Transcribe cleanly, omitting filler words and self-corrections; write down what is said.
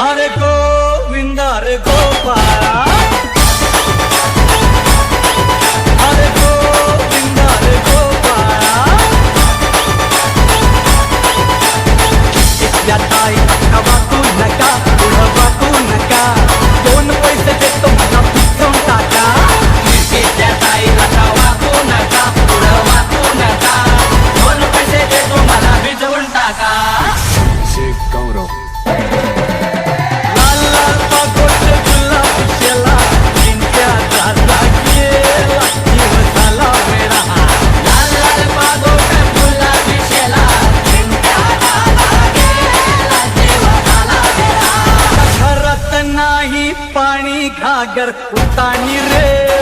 अरे गोविंदा रे गोपाळा, अरे गोविंदा रे गोपाळा, इथल्या ताईला वाचू नका, पुढं वाचू नका, दोन पैसे देतो मला पिचवून टाका. इथल्या ताईला वाचू नका, पुढं वाचू नका, दोन पैसे देतो मला भिजवून टाका. गौरव लाल लाल पागोटे गुलाबी शेला, चिंट्या झाला गेला, जीव झाला वेडा. लाल लाल पागोटे गुलाबी शेला, चिंट्या झाला गेला, जीव झाला वेडा. घरात नाही पाणी घागर उतानी रे.